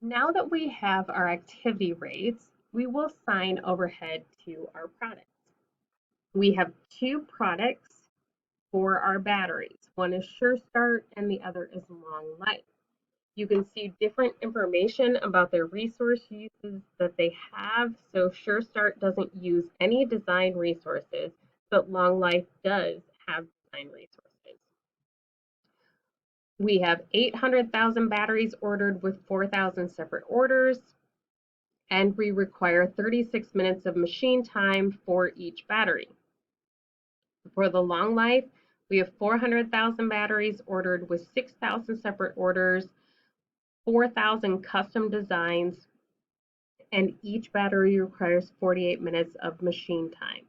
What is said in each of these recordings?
Now that we have our activity rates, we will assign overhead to our products. We have two products for our batteries. One is Sure Start and the other is Long Life. You can see different information about their resource uses that they have. So Sure Start doesn't use any design resources, but Long Life does have design resources. We have 800,000 batteries ordered with 4,000 separate orders, and we require 36 minutes of machine time for each battery. For the Long Life, we have 400,000 batteries ordered with 6,000 separate orders, 4,000 custom designs, and each battery requires 48 minutes of machine time.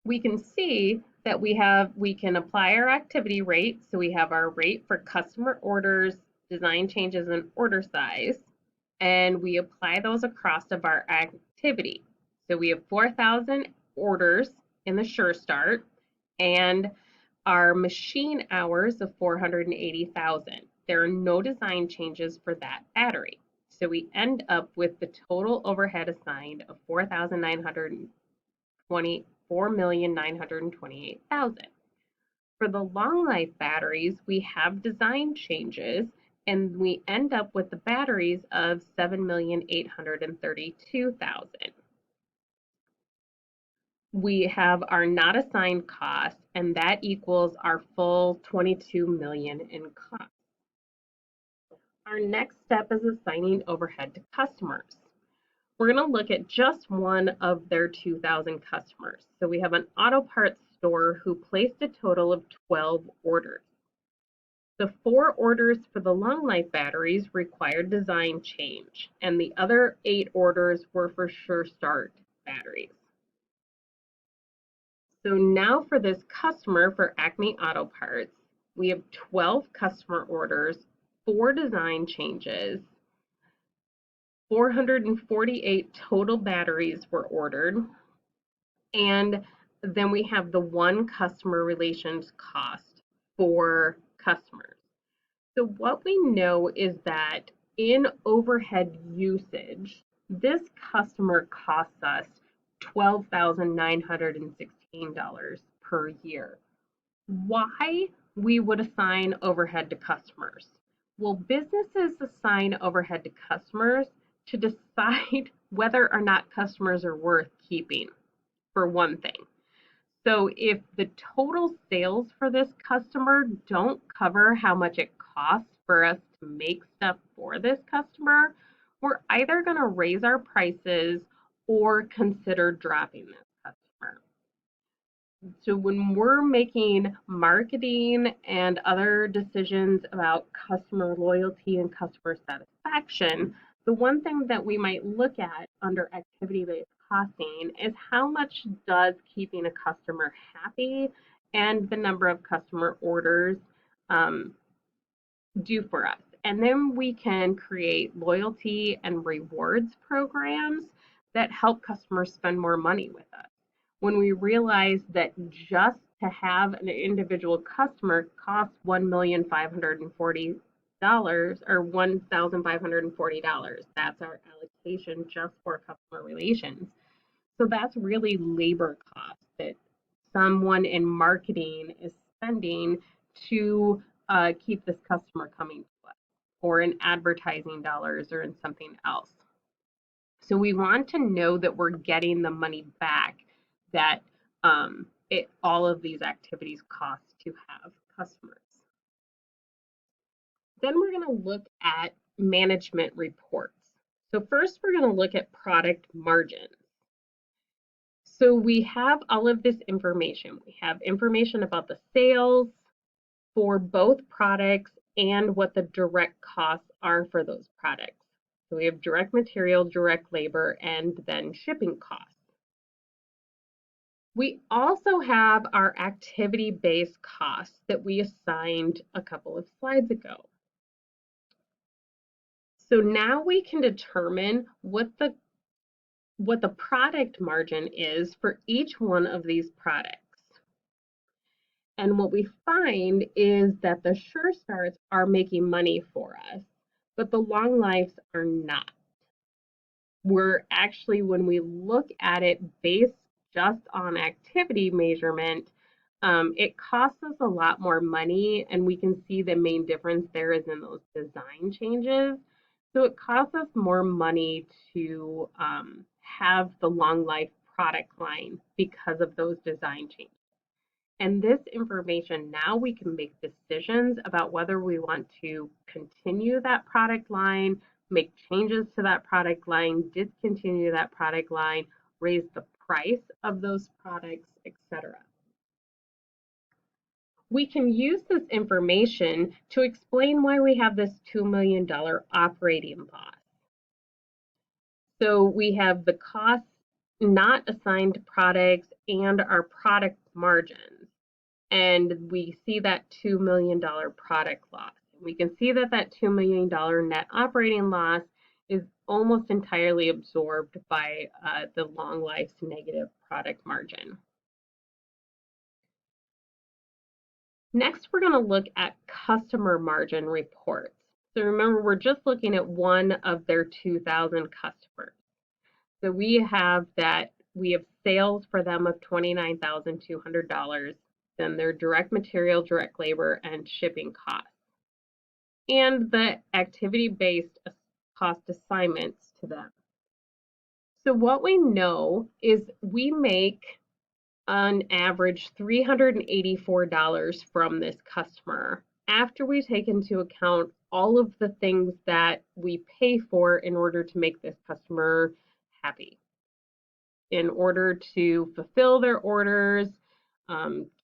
We can see that we can apply our activity rate. So we have our rate for customer orders, design changes, and order size, and we apply those across of our activity. So we have 4,000 orders in the Sure Start and our machine hours of 480,000. There are no design changes for that battery. So we end up with the total overhead assigned of 4,928,000. For the long life batteries, we have design changes and we end up with the batteries of 7,832,000. We have our not assigned cost, and that equals our full 22 million in cost. Our next step is assigning overhead to customers. We're going to look at just one of their 2,000 customers. So we have an auto parts store who placed a total of 12 orders. The 4 orders for the long life batteries required design change, and the other 8 orders were for Sure Start batteries. So now for this customer for Acme Auto Parts, we have 12 customer orders, 4 design changes, 448 total batteries were ordered, and then we have the one customer relations cost for customers. So what we know is that in overhead usage, this customer costs us $12,916 per year. Why we would assign overhead to customers? Well, businesses assign overhead to customers to decide whether or not customers are worth keeping, for one thing. So if the total sales for this customer don't cover how much it costs for us to make stuff for this customer, we're either going to raise our prices or consider dropping this customer. So when we're making marketing and other decisions about customer loyalty and customer satisfaction, the one thing that we might look at under activity-based costing is how much does keeping a customer happy and the number of customer orders do for us. And then we can create loyalty and rewards programs that help customers spend more money with us. When we realize that just to have an individual customer costs $1,540 or $1,540. That's our allocation just for customer relations. So that's really labor cost that someone in marketing is spending to keep this customer coming to us, or in advertising dollars or in something else. So we want to know that we're getting the money back that all of these activities cost to have customers. Then we're going to look at management reports. So first we're going to look at product margins. So we have all of this information. We have information about the sales for both products and what the direct costs are for those products. So we have direct material, direct labor, and then shipping costs. We also have our activity-based costs that we assigned a couple of slides ago. So now we can determine what the product margin is for each one of these products. And what we find is that the Sure Starts are making money for us, but the long lives are not. We're actually, when we look at it based just on activity measurement, it costs us a lot more money, and we can see the main difference there is in those design changes. So it costs us more money to have the long life product line because of those design changes. And this information, now we can make decisions about whether we want to continue that product line, make changes to that product line, discontinue that product line, raise the price of those products, etc. We can use this information to explain why we have this $2 million operating loss. So we have the costs not assigned to products and our product margins. And we see that $2 million product loss. We can see that that $2 million net operating loss is almost entirely absorbed by the long life's negative product margin. Next, we're going to look at customer margin reports. So remember, we're just looking at one of their 2,000 customers. So we have sales for them of $29,200, then their direct material, direct labor, and shipping costs, and the activity-based cost assignments to them. So what we know is we make on average $384 from this customer after we take into account all of the things that we pay for in order to make this customer happy, in order to fulfill their orders,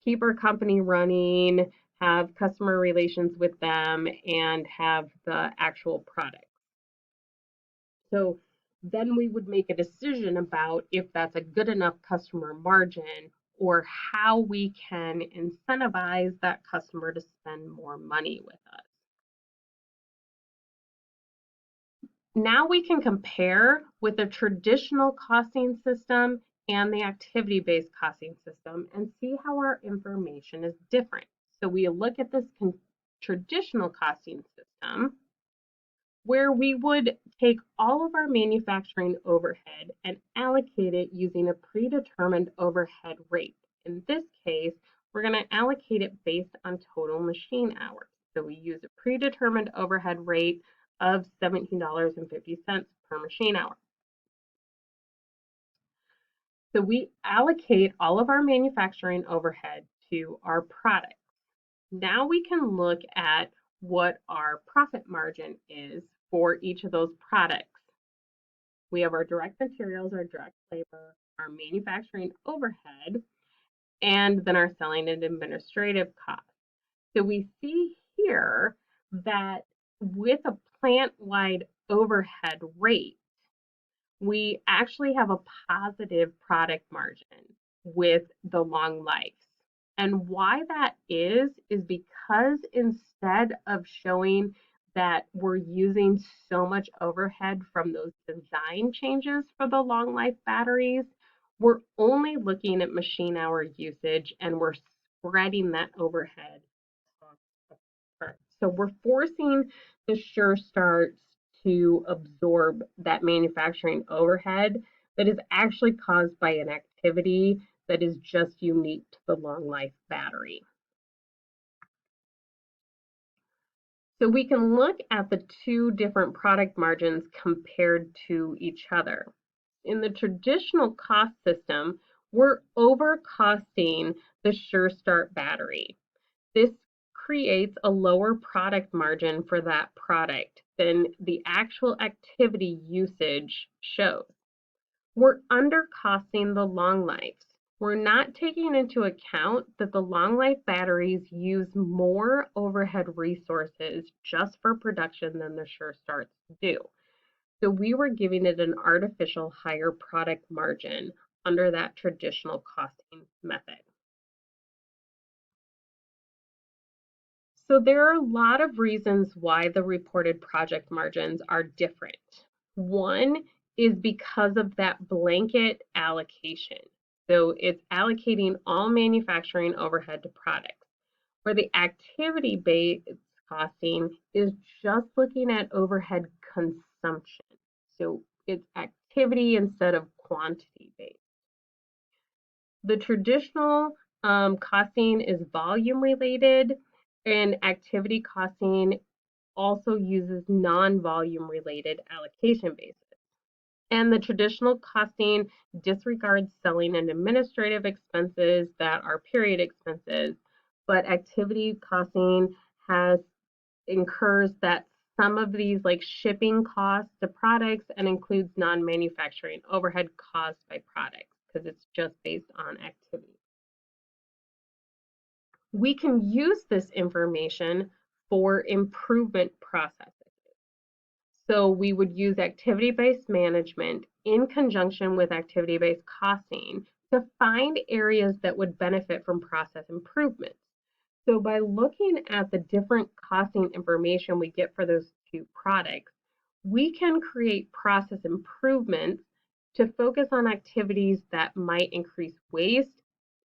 keep our company running, have customer relations with them, and have the actual product. So then we would make a decision about if that's a good enough customer margin or how we can incentivize that customer to spend more money with us. Now we can compare with a traditional costing system and the activity-based costing system and see how our information is different. So we look at this traditional costing system where we would take all of our manufacturing overhead and allocate it using a predetermined overhead rate. In this case, we're going to allocate it based on total machine hours. So we use a predetermined overhead rate of $17.50 per machine hour. So we allocate all of our manufacturing overhead to our products. Now we can look at what our profit margin is for each of those products. We have our direct materials, our direct labor, our manufacturing overhead, and then our selling and administrative costs. So we see here that with a plant-wide overhead rate, we actually have a positive product margin with the long life. And why that is because instead of showing that we're using so much overhead from those design changes for the long life batteries, we're only looking at machine hour usage and we're spreading that overhead. So we're forcing the Sure Starts to absorb that manufacturing overhead that is actually caused by an activity that is just unique to the long life battery. So we can look at the two different product margins compared to each other. In the traditional cost system, we're overcosting the Sure Start battery. This creates a lower product margin for that product than the actual activity usage shows. We're undercosting the long lives. We're not taking into account that the long life batteries use more overhead resources just for production than the Sure Starts do. So we were giving it an artificial higher product margin under that traditional costing method. So there are a lot of reasons why the reported project margins are different. One is because of that blanket allocation. So it's allocating all manufacturing overhead to products. For the activity-based costing is just looking at overhead consumption. So it's activity instead of quantity based. The traditional costing is volume related, and activity costing also uses non-volume related allocation basis. And the traditional costing disregards selling and administrative expenses that are period expenses, but activity costing has incurs that some of these like shipping costs to products and includes non-manufacturing overhead caused by products because it's just based on activity. We can use this information for improvement processes. So we would use activity-based management in conjunction with activity-based costing to find areas that would benefit from process improvements. So by looking at the different costing information we get for those two products, we can create process improvements to focus on activities that might increase waste,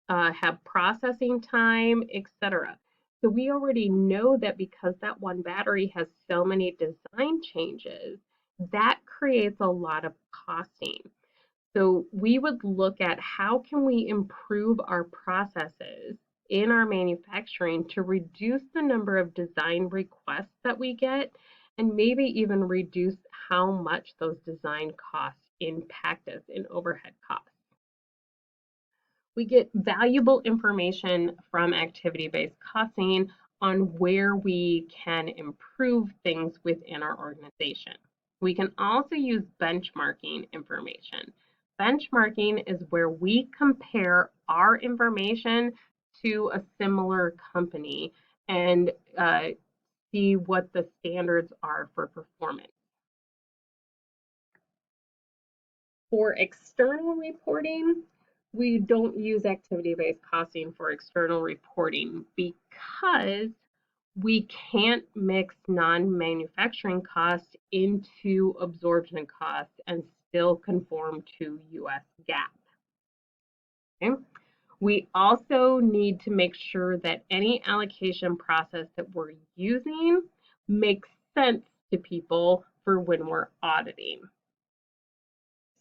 have processing time, etc. So we already know that because that one battery has so many design changes, that creates a lot of costing. So we would look at how can we improve our processes in our manufacturing to reduce the number of design requests that we get and maybe even reduce how much those design costs impact us in overhead costs. We get valuable information from activity-based costing on where we can improve things within our organization. We can also use benchmarking information. Benchmarking is where we compare our information to a similar company and see what the standards are for performance. For external reporting, we don't use activity-based costing for external reporting because we can't mix non-manufacturing costs into absorption costs and still conform to US GAAP. Okay? We also need to make sure that any allocation process that we're using makes sense to people for when we're auditing.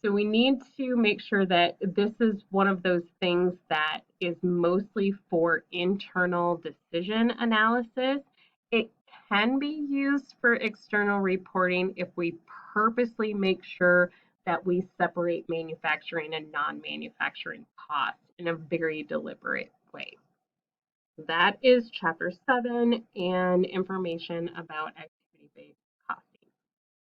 So we need to make sure that this is one of those things that is mostly for internal decision analysis. It can be used for external reporting if we purposely make sure that we separate manufacturing and non-manufacturing costs in a very deliberate way. That is chapter 7 and information about activity-based